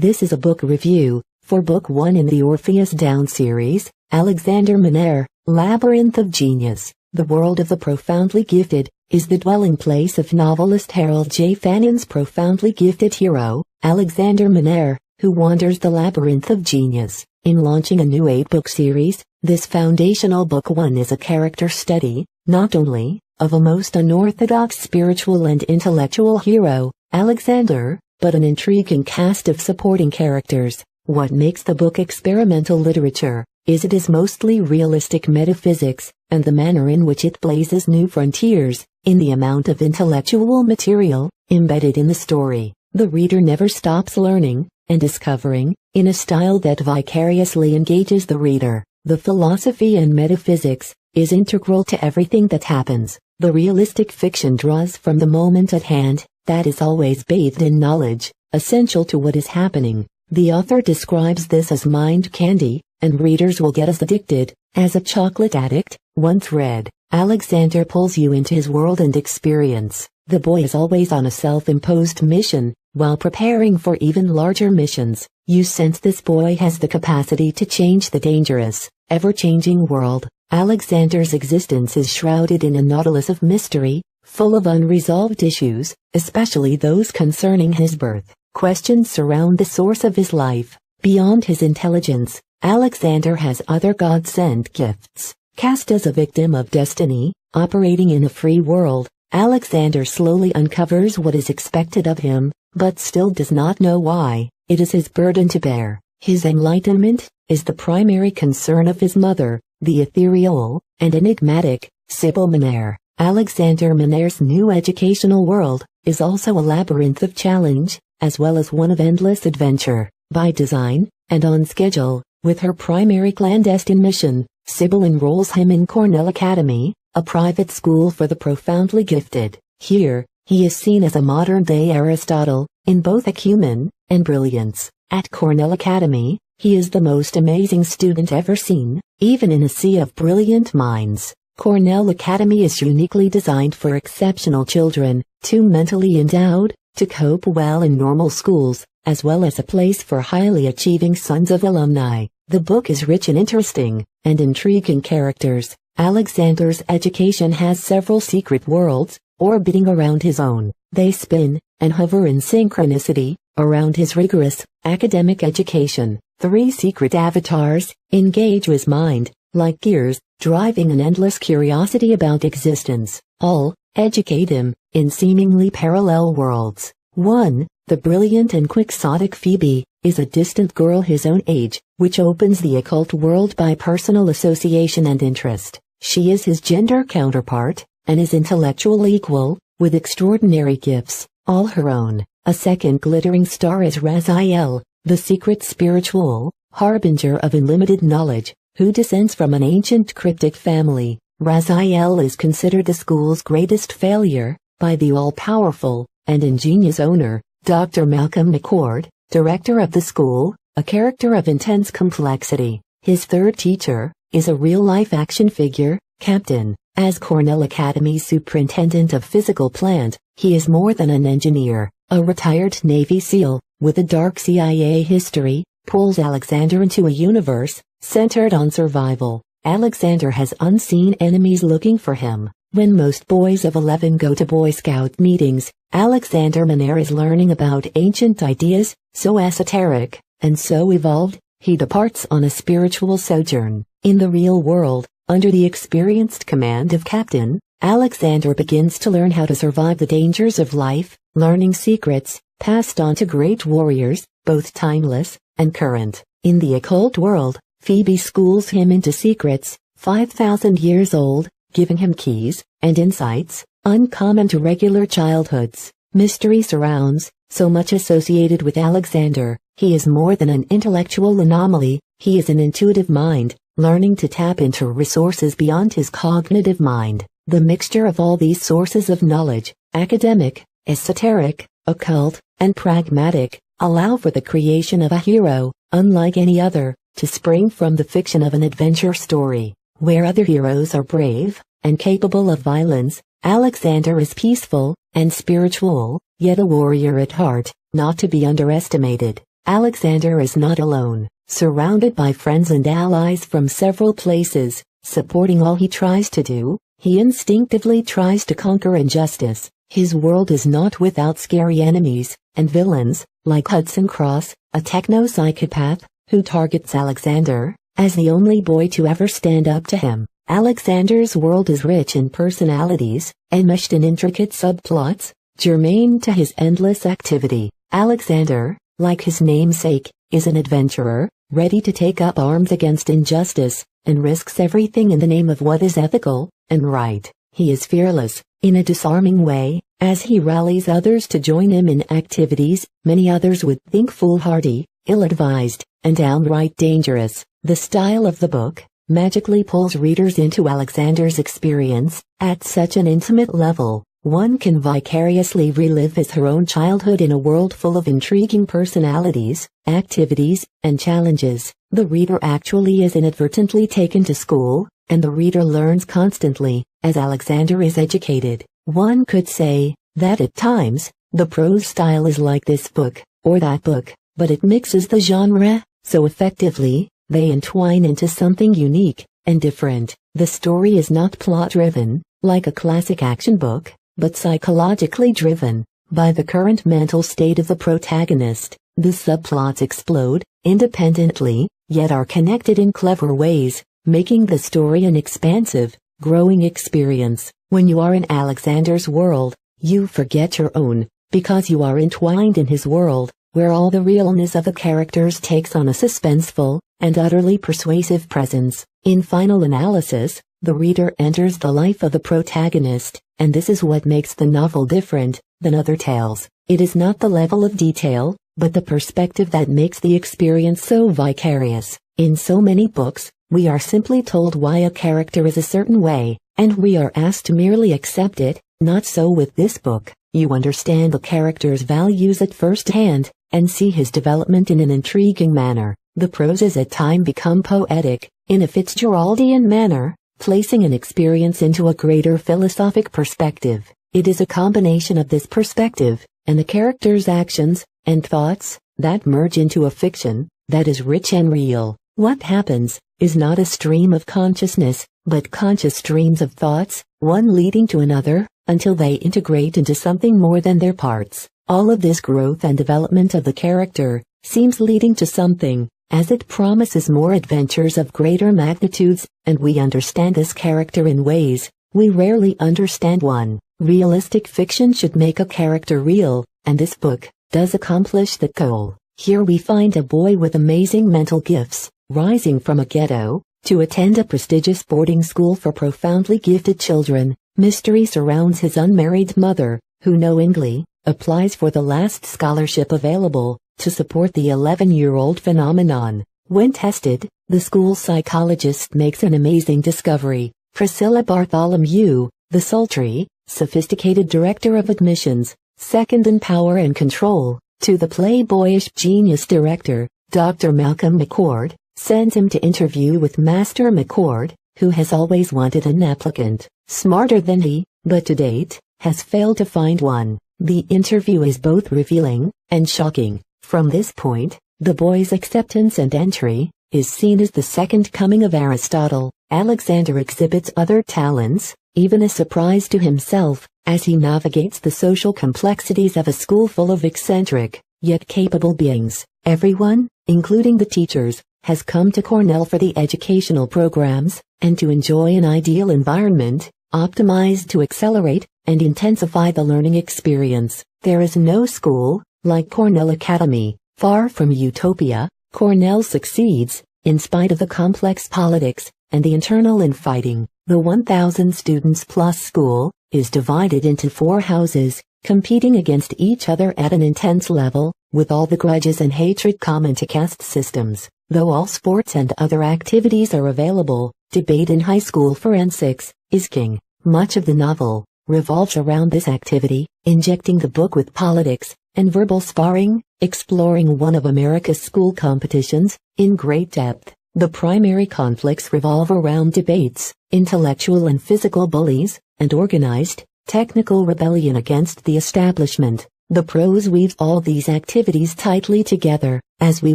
This is a book review for Book 1 in the Orpheus Dowm Series, Alexander Monaire, Labyrinth of Genius. The world of the profoundly gifted is the dwelling place of novelist Harold Jay Fannin's profoundly gifted hero, Alexander Monaire, who wanders the labyrinth of genius. In launching a new 8-book series, this foundational Book 1 is a character study, not only of a most unorthodox spiritual and intellectual hero, Alexander, but an intriguing cast of supporting characters. What makes the book experimental literature is it is mostly realistic metaphysics, and the manner in which it blazes new frontiers, in the amount of intellectual material embedded in the story. The reader never stops learning and discovering, in a style that vicariously engages the reader. The philosophy and metaphysics is integral to everything that happens. The realistic fiction draws from the moment at hand, that is always bathed in knowledge, essential to what is happening. The author describes this as mind candy, and readers will get as addicted as a chocolate addict. Once read, Alexander pulls you into his world and experience. The boy is always on a self-imposed mission, while preparing for even larger missions. You sense this boy has the capacity to change the dangerous, ever-changing world. Alexander's existence is shrouded in a nautilus of mystery, full of unresolved issues, especially those concerning his birth. Questions surround the source of his life. Beyond his intelligence, Alexander has other God-sent gifts. Cast as a victim of destiny, operating in a free world, Alexander slowly uncovers what is expected of him, but still does not know why. It is his burden to bear. His enlightenment is the primary concern of his mother, the ethereal and enigmatic Sybil Monaire. Alexander Monaire's new educational world is also a labyrinth of challenge, as well as one of endless adventure. By design, and on schedule, with her primary clandestine mission, Sybil enrolls him in Cornell Academy, a private school for the profoundly gifted. Here, he is seen as a modern-day Aristotle, in both acumen and brilliance. At Cornell Academy, he is the most amazing student ever seen, even in a sea of brilliant minds. Cornell Academy is uniquely designed for exceptional children, too mentally endowed to cope well in normal schools, as well as a place for highly achieving sons of alumni. The book is rich in interesting and intriguing characters. Alexander's education has several secret worlds, orbiting around his own. They spin and hover in synchronicity around his rigorous academic education. 3 secret avatars engage his mind, like gears, driving an endless curiosity about existence. All educate him in seemingly parallel worlds. 1. The brilliant and quixotic Phoebe is a distant girl his own age, which opens the occult world by personal association and interest. She is his gender counterpart, and his intellectual equal, with extraordinary gifts, all her own. A second glittering star is Raziel, the secret spiritual harbinger of unlimited knowledge, who descends from an ancient cryptic family. Raziel is considered the school's greatest failure by the all-powerful and ingenious owner, Dr. Malcolm McCord, director of the school, a character of intense complexity. His third teacher is a real-life action figure, Captain. As Cornell Academy's superintendent of physical plant, he is more than an engineer. A retired Navy SEAL, with a dark CIA history, pulls Alexander into a universe centered on survival. Alexander has unseen enemies looking for him. When most boys of 11 go to Boy Scout meetings, Alexander Monaire is learning about ancient ideas, so esoteric and so evolved, he departs on a spiritual sojourn. In the real world, under the experienced command of Captain, Alexander begins to learn how to survive the dangers of life, learning secrets passed on to great warriors, both timeless and current. In the occult world, Phoebe schools him into secrets 5,000 years old, giving him keys and insights uncommon to regular childhoods. Mystery surrounds so much associated with Alexander. He is more than an intellectual anomaly, he is an intuitive mind, learning to tap into resources beyond his cognitive mind. The mixture of all these sources of knowledge, academic, esoteric, occult, and pragmatic, allow for the creation of a hero, unlike any other, to spring from the fiction of an adventure story. Where other heroes are brave and capable of violence, Alexander is peaceful and spiritual, yet a warrior at heart, not to be underestimated. Alexander is not alone, surrounded by friends and allies from several places, supporting all he tries to do. He instinctively tries to conquer injustice. His world is not without scary enemies and villains, like Hudson Cross, a techno-psychopath, who targets Alexander, as the only boy to ever stand up to him. Alexander's world is rich in personalities, enmeshed in intricate subplots, germane to his endless activity. Alexander, like his namesake, is an adventurer, ready to take up arms against injustice, and risks everything in the name of what is ethical and right. He is fearless, in a disarming way, as he rallies others to join him in activities many others would think foolhardy, ill-advised, and downright dangerous. The style of the book magically pulls readers into Alexander's experience. At such an intimate level, one can vicariously relive his her own childhood in a world full of intriguing personalities, activities, and challenges. The reader actually is inadvertently taken to school, and the reader learns constantly, as Alexander is educated. One could say that at times, the prose style is like this book, or that book, but it mixes the genre so effectively, they entwine into something unique and different. The story is not plot-driven, like a classic action book, but psychologically driven by the current mental state of the protagonist. The subplots explode independently, yet are connected in clever ways, making the story an expansive, growing experience. When you are in Alexander's world, you forget your own, because you are entwined in his world, where all the realness of the characters takes on a suspenseful and utterly persuasive presence. In final analysis, the reader enters the life of the protagonist, and this is what makes the novel different than other tales. It is not the level of detail, but the perspective that makes the experience so vicarious. In so many books, we are simply told why a character is a certain way, and we are asked to merely accept it. Not so with this book. You understand the character's values at first hand, and see his development in an intriguing manner. The prose at times become poetic, in a Fitzgeraldian manner, placing an experience into a greater philosophic perspective. It is a combination of this perspective, and the character's actions and thoughts, that merge into a fiction that is rich and real. What happens is not a stream of consciousness, but conscious streams of thoughts, one leading to another, until they integrate into something more than their parts. All of this growth and development of the character seems leading to something, as it promises more adventures of greater magnitudes, and we understand this character in ways we rarely understand. One, realistic fiction should make a character real, and this book does accomplish that goal. Here we find a boy with amazing mental gifts, rising from a ghetto to attend a prestigious boarding school for profoundly gifted children. Mystery surrounds his unmarried mother, who knowingly applies for the last scholarship available to support the 11-year-old phenomenon. When tested, the school psychologist makes an amazing discovery. Priscilla Bartholomew, the sultry, sophisticated director of admissions, second in power and control to the playboyish genius director, Dr. Malcolm McCord, sends him to interview with Master McCord, who has always wanted an applicant smarter than he, but to date, has failed to find one. The interview is both revealing and shocking. From this point, the boy's acceptance and entry is seen as the second coming of Aristotle. Alexander exhibits other talents, even a surprise to himself, as he navigates the social complexities of a school full of eccentric, yet capable beings. Everyone, including the teachers, has come to Cornell for the educational programs, and to enjoy an ideal environment, optimized to accelerate and intensify the learning experience. There is no school like Cornell Academy. Far from utopia, Cornell succeeds, in spite of the complex politics and the internal infighting. The 1,000 students plus school is divided into 4 houses, competing against each other at an intense level, with all the grudges and hatred common to caste systems. Though all sports and other activities are available, debate in high school forensics is king. Much of the novel revolves around this activity, injecting the book with politics and verbal sparring, exploring one of America's school competitions in great depth. The primary conflicts revolve around debates, intellectual and physical bullies, and organized, technical rebellion against the establishment. The prose weaves all these activities tightly together, as we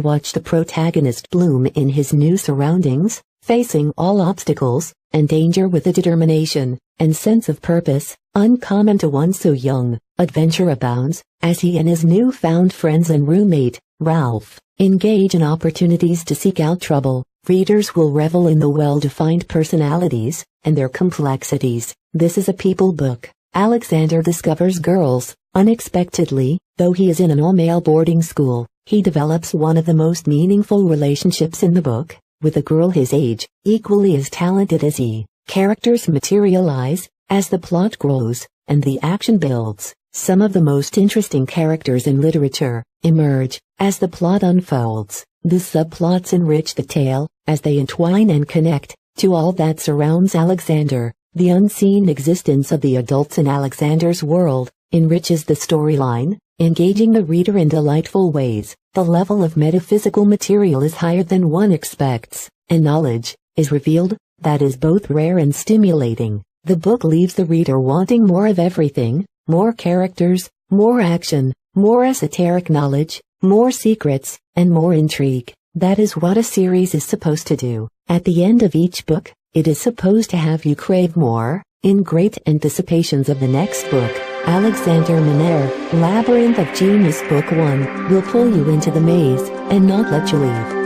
watch the protagonist bloom in his new surroundings, facing all obstacles and danger with a determination and sense of purpose, uncommon to one so young. Adventure abounds, as he and his newfound friends and roommate, Ralph, engage in opportunities to seek out trouble. Readers will revel in the well-defined personalities and their complexities. This is a people book. Alexander discovers girls unexpectedly. Though he is in an all-male boarding school, he develops one of the most meaningful relationships in the book, with a girl his age, equally as talented as he. Characters materialize as the plot grows and the action builds. Some of the most interesting characters in literature emerge as the plot unfolds. The subplots enrich the tale as they entwine and connect to all that surrounds Alexander. The unseen existence of the adults in Alexander's world enriches the storyline, engaging the reader in delightful ways. The level of metaphysical material is higher than one expects, and knowledge is revealed that is both rare and stimulating. The book leaves the reader wanting more of everything, more characters, more action, more esoteric knowledge, more secrets, and more intrigue. That is what a series is supposed to do. At the end of each book, it is supposed to have you crave more, in great anticipations of the next book. Alexander Monaire, Labyrinth of Genius Book 1, will pull you into the maze and not let you leave.